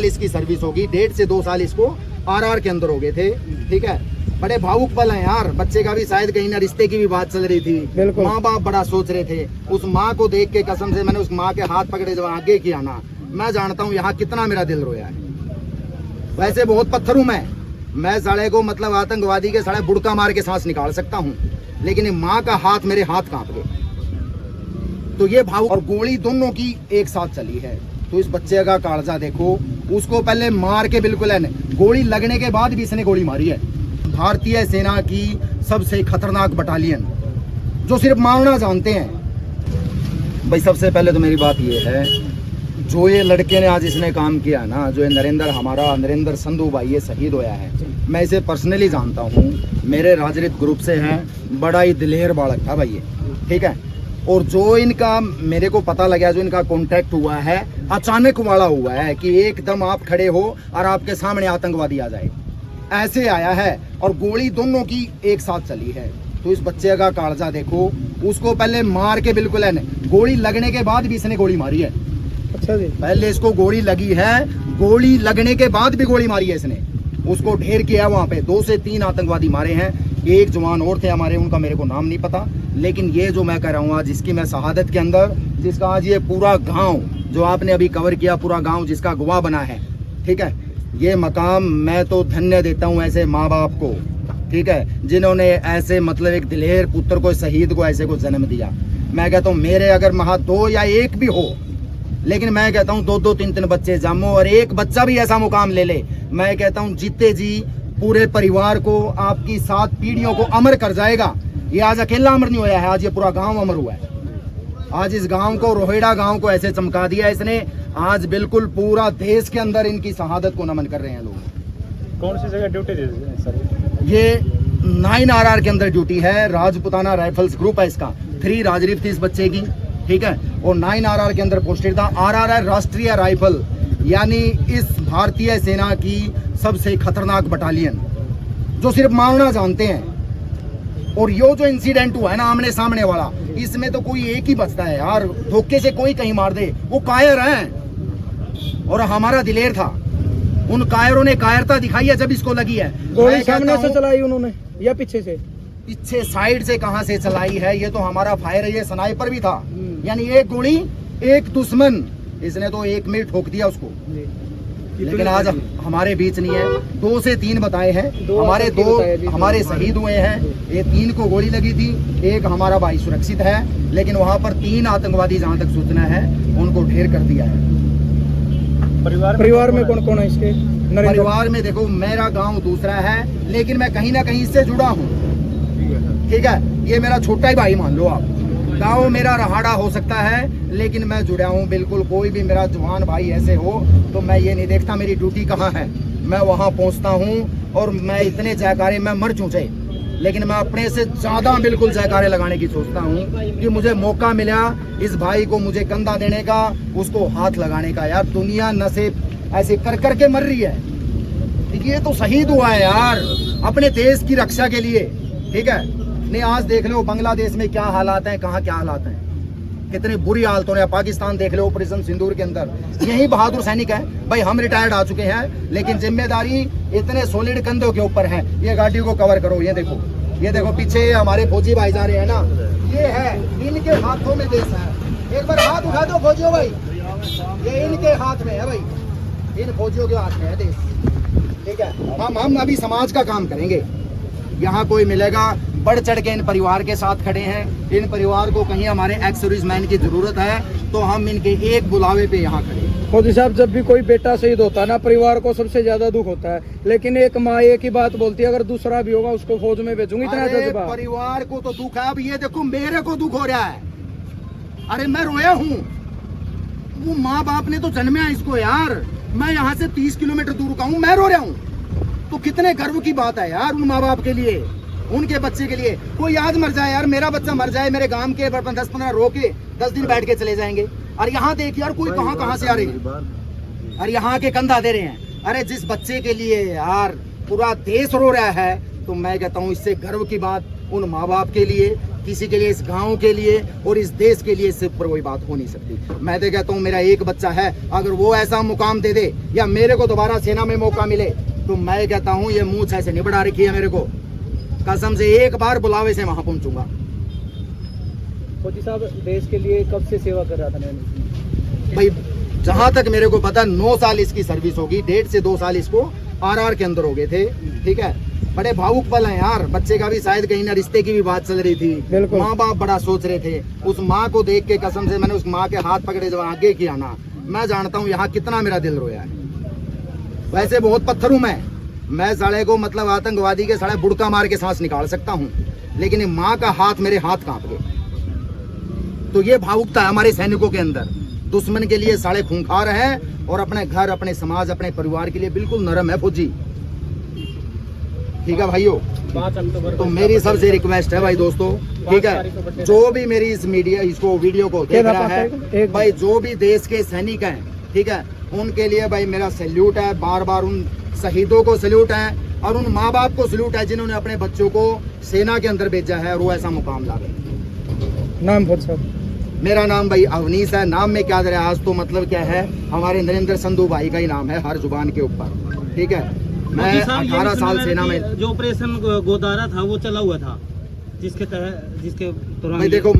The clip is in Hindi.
इसकी सर्विस होगी, 1.5 से 2 साल इसको आरआर के अंदर हो गए थे। ठीक है, बड़े भावुक पल हैं यार, बच्चे का भी शायद कहीं ना रिश्ते की भी बात चल रही थी, माँ बाप बड़ा सोच रहे थे। उस माँ को देख के कसम से मैंने उस माँ के हाथ पकड़े जब आगे किया ना, मैं जानता हूँ यहाँ कितना मेरा दिल रोया है। वैसे बहुत पत्थर हूँ मैं साले को मतलब आतंकवादी के साले बुड़का मार के सांस निकाल सकता हूँ, लेकिन ये माँ का हाथ, मेरे हाथ कांप गए। तो ये भाव और गोली दोनों की एक साथ चली है। तो इस बच्चे का कालजा देखो, उसको पहले मार के बिल्कुल है, गोली लगने के बाद भी इसने गोली मारी है। भारतीय सेना की सबसे खतरनाक बटालियन जो सिर्फ मारना जानते हैं। भाई सबसे पहले तो मेरी बात ये है, जो ये लड़के ने आज इसने काम किया ना, जो ये नरेंद्र संधू भाई ये शहीद होया है, मैं इसे पर्सनली जानता हूँ, मेरे राजनीतिक ग्रुप से है, बड़ा ही दिलेर बालक था भाई ये। ठीक है, और जो इनका मेरे को पता लगा, जो इनका कांटेक्ट हुआ है अचानक वाला हुआ है कि एकदम आप खड़े हो और आपके सामने आतंकवादी आ जाए, ऐसे आया है। और गोली दोनों की एक साथ चली है। तो इस बच्चे का कालजा देखो, उसको पहले मार के बिल्कुल है, गोली लगने के बाद भी इसने गोली मारी है। अच्छा जी, पहले इसको गोली लगी है, गोली लगने के बाद भी गोली मारी है इसने, उसको ढेर किया वहाँ पे। 2 से 3 आतंकवादी मारे हैं, एक जवान और थे हमारे, उनका मेरे को नाम नहीं पता। लेकिन ये जो मैं कह रहा हूँ आज, जिसकी मैं शहादत के अंदर, जिसका आज ये पूरा गांव जो आपने अभी कवर किया, पूरा गांव जिसका गवाह बना है, ठीक है, ये मकाम मैं तो धन्य देता हूँ ऐसे माँ बाप को, ठीक है, जिन्होंने ऐसे मतलब एक दिलेर पुत्र को, शहीद को ऐसे को जन्म दिया। मैं कहता हूँ मेरे अगर महा 2 या 1 भी हो, लेकिन मैं कहता हूँ 2-2, 3-3 बच्चे जमो और एक बच्चा भी ऐसा मुकाम ले ले, मैं कहता हूँ जीते जी पूरे परिवार को, आपकी 7 पीढ़ियों को अमर कर जाएगा। ये आज अकेला अमर नहीं हुआ है, आज ये पूरा गांव अमर हुआ है। आज इस गांव को, रोहिड़ा गांव को ऐसे चमका दिया इसने, आज बिल्कुल पूरा देश के अंदर इनकी शहादत को नमन कर रहे हैं लोग। कौन सी जगह ड्यूटी दे सर? ये 9 RR के अंदर ड्यूटी है, राजपुताना राइफल्स ग्रुप है इसका। 3 राजरीफ थी इस बच्चे की, ठीक है, और 9 RR के अंदर पोस्टेड था। RR राष्ट्रीय राइफल, यानी इस भारतीय सेना की सबसे खतरनाक बटालियन जो सिर्फ मारना जानते हैं। और यो जो इंसिडेंट हुआ है ना आमने सामने वाला, इसमें तो कोई एक ही बचता है यार, धोखे से कोई कहीं मार दे, वो कायर है और हमारा दिलेर था। उन कायरों ने कायरता दिखाई है जब इसको लगी है। गोली सामने से चलाई उन्होंने या पीछे से? पीछे साइड से कहां से चलाई है, ये तो हमारा फायर है, ये स्नाइपर भी था, यानी एक गोली एक दुश्मन, इसने तो 1 मिनट ठोक दिया उसको। लेकिन आज हमारे बीच नहीं है। 2 से 3 बताए हैं, हमारे 2 हमारे शहीद हुए हैं, ये 3 को गोली लगी थी, एक हमारा भाई सुरक्षित है, लेकिन वहां पर 3 आतंकवादी जहां तक सूचना है उनको ढेर कर दिया है। परिवार में कौन कौन है इसके? परिवार में देखो, मेरा गांव दूसरा है, लेकिन मैं कहीं ना कहीं इससे जुड़ा हूँ, ठीक है, ये मेरा छोटा ही भाई मान लो आप। गांव मेरा रहाड़ा हो सकता है, लेकिन मैं जुड़ा हूँ बिल्कुल। कोई भी मेरा जवान भाई ऐसे हो तो मैं ये नहीं देखता मेरी ड्यूटी कहाँ है, मैं वहाँ पहुँचता हूँ। और मैं इतने जयकारे, मैं मर चूचे, लेकिन मैं अपने से ज़्यादा बिल्कुल जयकारे लगाने की सोचता हूँ कि मुझे मौका मिला इस भाई को मुझे कंधा देने का, उसको हाथ लगाने का। यार दुनिया नशे ऐसे कर करके मर रही है, ये तो शहीद हुआ है यार अपने देश की रक्षा के लिए, ठीक है। नहीं आज देख लो बांग्लादेश में क्या हालात हैं, कहाँ क्या हालात हैं, कितनी बुरी हालतों ने। पाकिस्तान देख लो, ऑपरेशन सिंदूर के अंदर यही बहादुर सैनिक है भाई। हम रिटायर्ड आ चुके हैं, लेकिन जिम्मेदारी इतने सॉलिड कंधों के ऊपर है। ये गाड़ी को कवर करो, ये देखो पीछे हमारे फौजी भाई जा रहे हैं ना, ये है इनके हाथों में देश है। एक बार हाथ उठा दो फौजियों भाई, ये इनके हाथ में है भाई, इन फौजियों के हाथ में है देश, ठीक है। हम अभी समाज का काम करेंगे, यहाँ कोई मिलेगा बढ़ चढ़ के इन परिवार के साथ खड़े हैं। इन परिवार को कहीं हमारे एक्स सर्विसमैन की जरूरत है तो हम इनके एक बुलावे पे यहाँ खड़े हैं। फौजी साहब, जब भी कोई बेटा शहीद होता है ना, परिवार को सबसे ज्यादा दुख होता है, लेकिन एक माँ एक ही बात बोलती है, अगर दूसरा भी होगा उसको फौज में भेजूंगी। इतना जज्बा परिवार को तो दुख है। अब ये देखो मेरे को दुख हो रहा है, अरे मैं रोया हूँ, वो माँ बाप ने तो जन्मा इसको यार, मैं यहाँ से 30 किलोमीटर दूर का हूँ, मैं रो रहा हूँ। तो कितने गर्व की बात है यार उन माँ बाप के लिए, उनके बच्चे के लिए। कोई आज मर जाए यार, मेरा बच्चा मर जाए, मेरे गांव के 10-15 रो के 10 दिन बैठ के चले जाएंगे। और यहाँ देख यार कोई कहाँ से आ रहे हैं और यहाँ के कंधा दे रहे हैं। अरे जिस बच्चे के लिए यार पूरा देश रो रहा है, तो मैं कहता हूँ इससे गर्व की बात उन माँ बाप के लिए किसी के लिए, इस गांव के लिए और इस देश के लिए इससे ऊपर कोई बात हो नहीं सकती। मैं तो कहता हूँ मेरा एक बच्चा है, अगर वो ऐसा मुकाम दे दे या मेरे को दोबारा सेना में मौका मिले तो मैं कहता हूँ ये मूंछ ऐसे नहीं बढ़ा रखी है मेरे को, कसम से एक बार बुलावे से वहां पहुंचूंगा। फौजी साहब देश के लिए कब से सेवा कर रहा था नैनी? भाई जहां तक मेरे को पता 9 साल इसकी सर्विस होगी, 1.5 से 2 साल इसको आरआर के अंदर हो गए थे। ठीक है, बड़े भावुक पल हैं यार, बच्चे का भी शायद कहीं ना रिश्ते की भी बात चल रही थी, माँ बाप बड़ा सोच रहे थे। उस माँ को देख के कसम से मैंने उस माँ के हाथ पकड़े जब आगे किया ना, मैं जानता हूँ यहाँ कितना मेरा दिल रोया है। वैसे बहुत पत्थर हूँ मैं साले को मतलब आतंकवादी के साले बुड़का मार के सांस निकाल सकता हूँ, लेकिन माँ का हाथ, मेरे हाथ कांप गए। तो ये भावुकता है हमारे सैनिकों के अंदर, दुश्मन के लिए साले खूंखार हैं और अपने घर, अपने समाज, अपने परिवार के लिए बिल्कुल नरम है फौजी। ठीक है भाइयों, 5 अक्टूबर तो मेरी सबसे रिक्वेस्ट है भाई दोस्तों, ठीक है, जो भी मेरी इस वीडियो को देख रहा है भाई, जो भी देश के सैनिक हैं, ठीक है, उनके लिए भाई मेरा सैल्यूट है, बार बार उन शहीदों को सैल्यूट है और उन माँ बाप को सैल्यूट है जिन्होंने अपने बच्चों को सेना के अंदर भेजा है और वो ऐसा मुकाम ला गए। नाम फौजी साहब? मेरा नाम भाई अवनीश है। नाम में क्या दे आज तो मतलब क्या है, हमारे नरेंद्र संधू भाई का ही नाम है हर जुबान के ऊपर। ठीक है, मैं 18 साल सेना में, जो ऑपरेशन गोदारा था वो चला हुआ था, जिसके दौरान भाई देखो